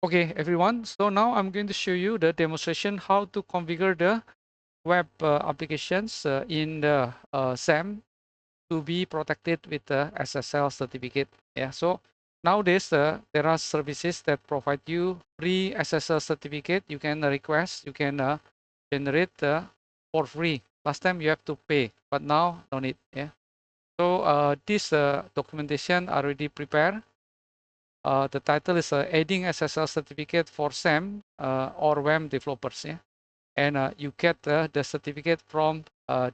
Okay, everyone. So now I'm going to show you the demonstration how to configure the web applications in the SAM to be protected with the SSL certificate. Yeah. So nowadays there are services that provide you free SSL certificate. You can request, you can generate for free. Last time you have to pay, but now no need. Yeah. So this documentation already prepared. The title is Adding SSL Certificate for SAM or WAM developers. Yeah, and you get the certificate from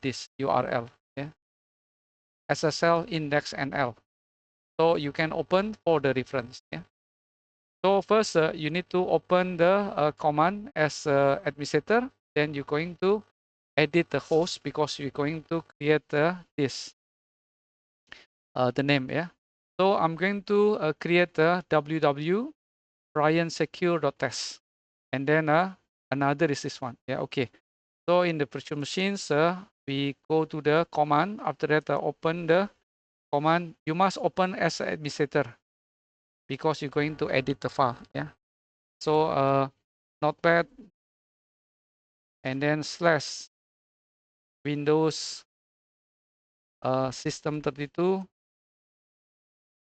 this URL. Yeah, SSL index NL. So you can open for the reference. Yeah. So first you need to open the command as administrator. Then you're going to edit the host because you're going to create this the name. Yeah. So I'm going to create the www ryansecure.test. And then another is this one. Yeah, okay. So in the virtual machines, we go to the command. After that, open the command. You must open as an administrator because you're going to edit the file. Yeah. So notepad and then slash Windows system32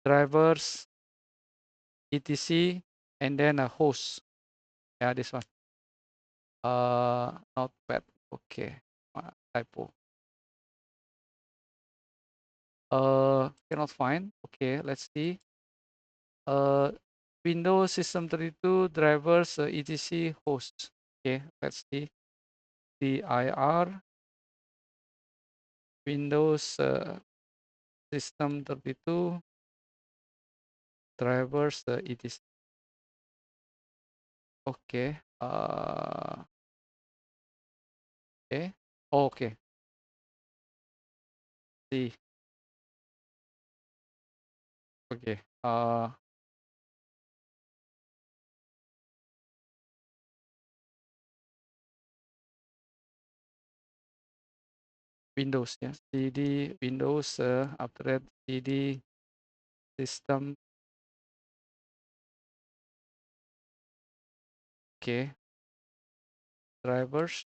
drivers etc and then a host. Yeah, this one. Notepad. Okay. Typo. Cannot find. Okay, let's see. Windows System32 drivers etc hosts. Okay, let's see. dir Windows System32 drivers etc. Okay. Okay. Oh, okay. See. Okay. Windows. Yeah. CD Windows. After that, CD system. Okay. Drivers.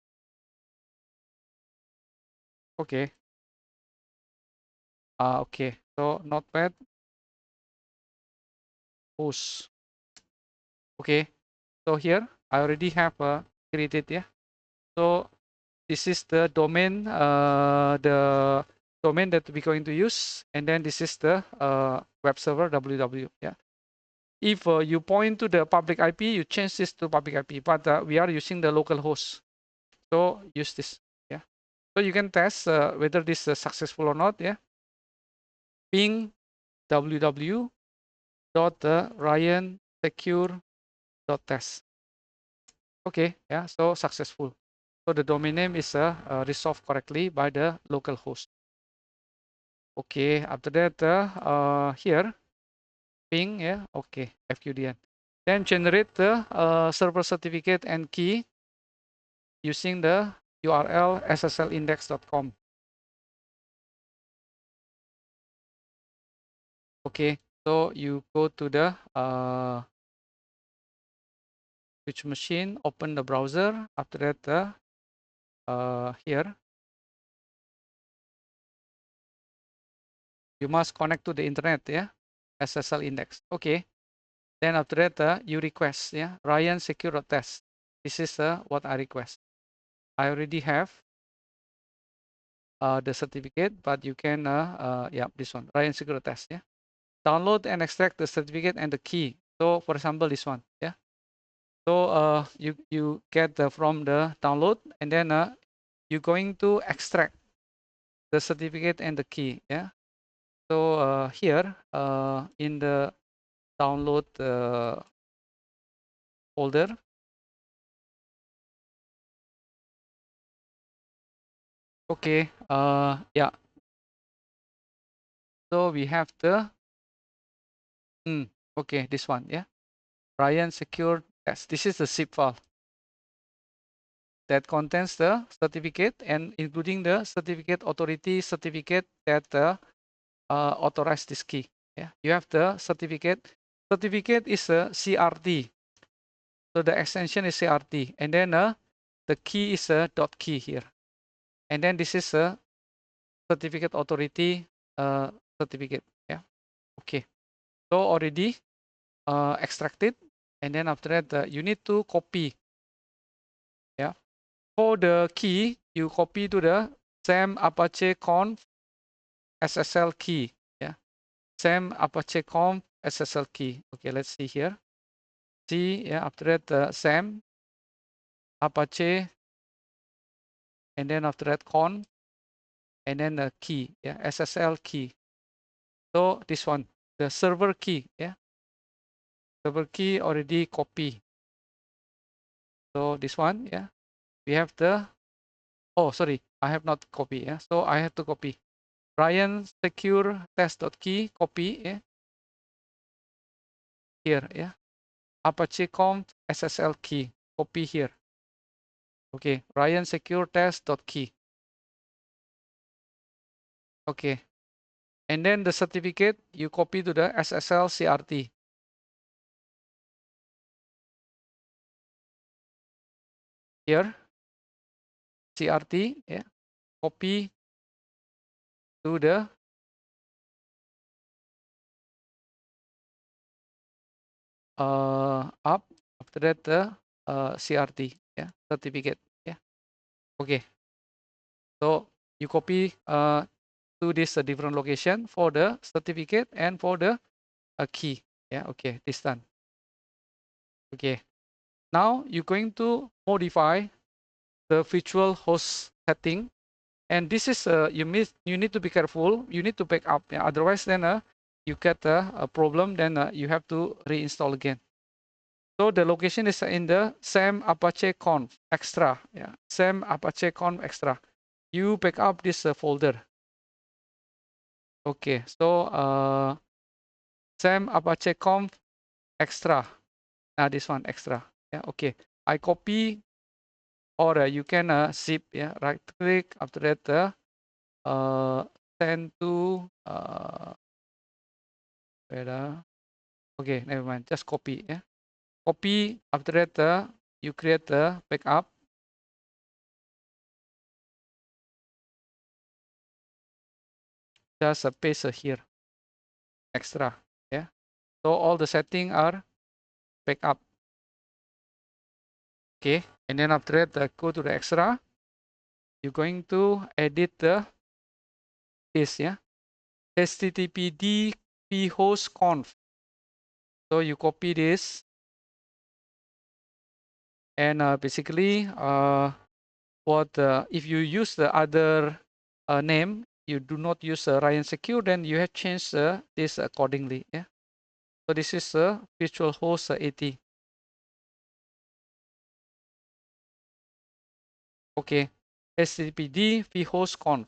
Okay. Okay. So notepad host. Okay. So here I already have created. Yeah. So this is the domain that we're going to use, and then this is the web server www. Yeah. If you point to the public IP, you change this to public IP, but we are using the local host, so use this. Yeah. So you can test whether this is successful or not. Yeah. Ping www dot ryan secure dot test. Okay. Yeah. So successful. So the domain name is resolved correctly by the local host. Okay, after that, here, ping, yeah, okay, FQDN. Then generate the server certificate and key using the URL sslindex.com. Okay, so you go to the which machine, open the browser. After that, here, you must connect to the internet, yeah, SSL index. Okay, then after that, you request, yeah, Ryan secure test. This is what I request. I already have the certificate, but you can, yeah, this one, Ryan secure test, yeah. Download and extract the certificate and the key. So for example, this one, yeah. So you get from the download, and then you're going to extract the certificate and the key, yeah. So here in the download folder, okay, yeah. So we have the, okay, this one, yeah. Ryan secure test. This is the zip file that contains the certificate and including the certificate authority certificate that authorize this key. Yeah, you have the certificate. Certificate is a CRT. So the extension is CRT, and then the key is a dot key here, and then this is a certificate authority certificate. Yeah. Okay. So already extracted, and then after that you need to copy. Yeah. For the key, you copy to the SAM Apache Conf SSL key. Yeah. SAM Apache Conf SSL key. Okay, let's see here. See, yeah, after that SAM Apache, and then after that conf, and then the key. Yeah, SSL key. So this one, the server key. Yeah, server key already copy. So this one, yeah, we have the, oh, sorry, I have not copy. Yeah, so I have to copy. Ryan secure test.key copy. Yeah, here. Yeah, Apache conf SSL key copy here. Okay, Ryan secure test.key. Okay, and then the certificate you copy to the SSL CRT. Here, CRT. Yeah, copy to the up, after that the CRT, yeah, certificate. Yeah, okay, so you copy to this different location for the certificate and for the key. Yeah, okay, this done. Okay, now you're going to modify the virtual host setting, and this is you need to be careful. You need to back up. Yeah? Otherwise, then you get a problem. Then you have to reinstall again. So the location is in the SAM Apache Conf extra. Yeah, SAM Apache Conf extra. You pick up this folder. Okay, so SAM Apache Conf extra. Now this one extra. Yeah, okay. I copy, or you can zip. Yeah, right click. After that, send to okay, never mind. Just copy. Yeah, copy. After that, you create the backup. Just paste here extra. Yeah. So all the settings are backup. Okay. And then after that, go to the extra. You're going to edit this, yeah. HTTPD host conf. So you copy this, and basically, what if you use the other name, you do not use Ryan Secure, then you have changed this accordingly. Yeah. So this is virtual host 80. Okay. HTTPD host conf.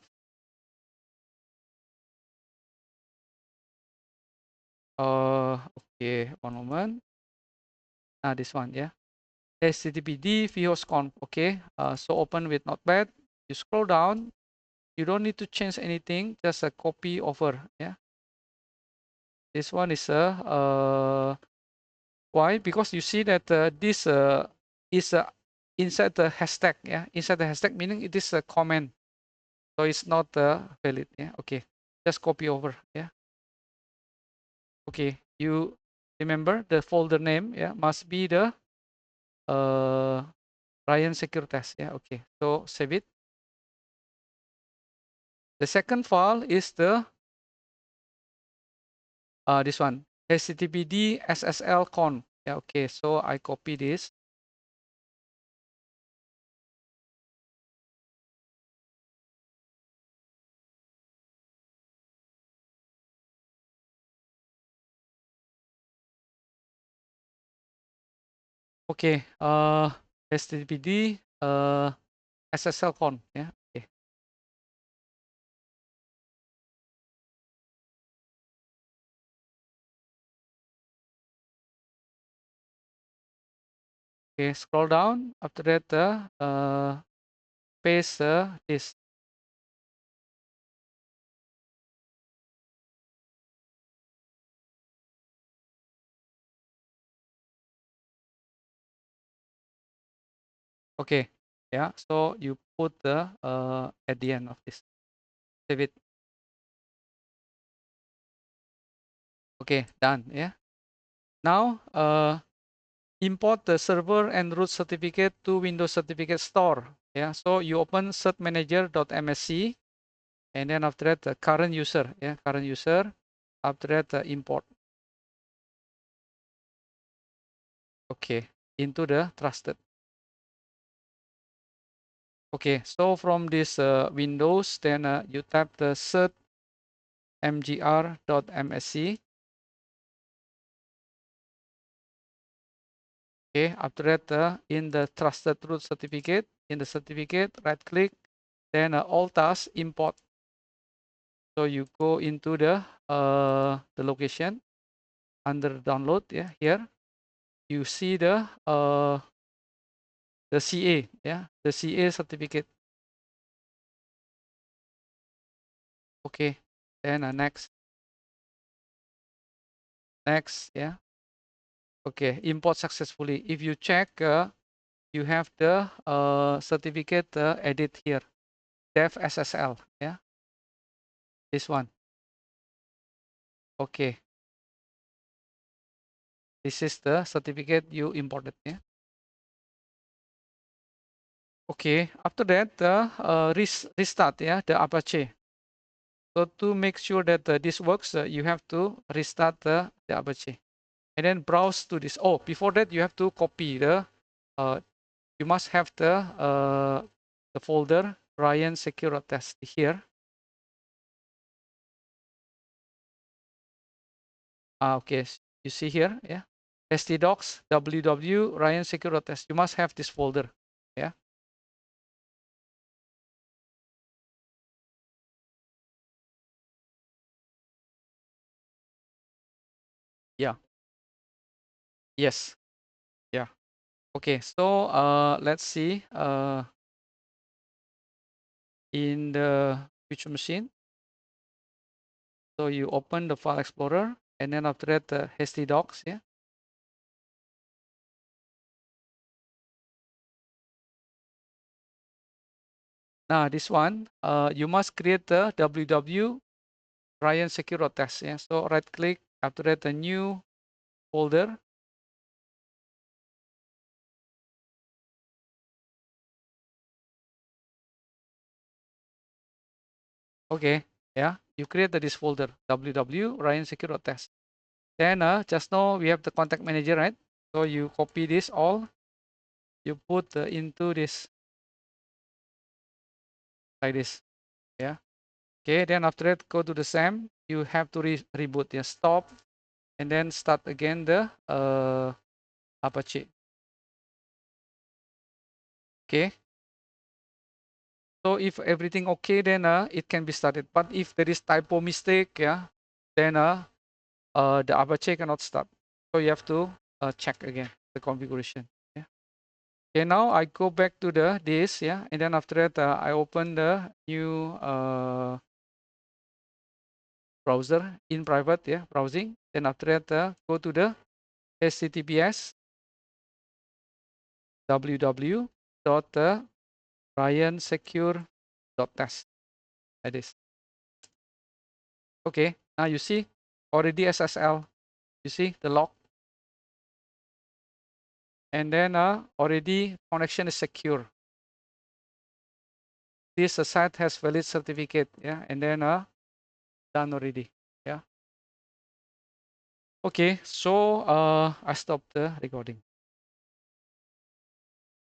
Okay, one moment. This one, yeah. HTTPD conf. Okay. So open with Notepad. You scroll down. You don't need to change anything. Just a copy over. Yeah. This one is why? Because you see that this is inside the hashtag. Yeah. Inside the hashtag meaning it is a comment. So it's not valid. Yeah. Okay. Just copy over. Yeah. Okay. You remember the folder name. Yeah. Must be the Ryan Secure Test. Yeah. Okay. So save it. The second file is the this one, HTTPD SSL conf. Yeah, okay, so I copy this. Okay, HTTPD SSL conf. Yeah, okay. Okay, scroll down. After that, paste this. Okay, yeah. So you put the at the end of this. Save it. Okay, done. Yeah. Now import the server and root certificate to Windows Certificate Store. Yeah. So you open certmanager.msc, and then after that the current user. Yeah, current user. After that import. Okay, into the trusted. Okay, so from this Windows, then you tap the cert mgr.msc. Okay, after that, in the trusted root certificate, in the certificate, right click, then all tasks import. So you go into the location under download. Yeah, here you see the CA. Yeah, the CA certificate. Okay, then next, next. Yeah. Okay, import successfully. If you check, you have the certificate edit here, dev SSL. Yeah, this one. Okay, this is the certificate you imported. Yeah. Okay, after that, restart. Yeah, the Apache. So to make sure that this works, you have to restart the Apache, and then browse to this. Oh, before that, you have to copy the. You must have the folder Ryan Secure Test here. Okay, you see here, yeah. htdocs ww Ryan Secure Test. You must have this folder, yeah. Yeah. Yes. Yeah. Okay. So let's see. In the virtual machine. So you open the file explorer, and then after that, htdocs, yeah. Now this one, you must create the ww Ryan Secure Test, yeah. So right click, after that, a new folder. Okay, yeah. You create this folder ww Ryan Secure Test. Then just now we have the contact manager, right? So you copy this all, you put into this like this, yeah. Okay, then after that, go to the SAM. You have to reboot, yeah, stop, and then start again the Apache. Okay. So if everything okay, then it can be started. But if there is typo mistake, yeah, then the Apache cannot start. So you have to check again the configuration. Yeah. Okay, now I go back to this, yeah, and then after that I open the new browser in private, yeah, browsing. Then after that go to the https www dot ryansecure.test like this. Okay, now you see already SSL. You see the log, and then already connection is secure. This site has valid certificate, yeah, and then done already, yeah. Okay, so I stop the recording.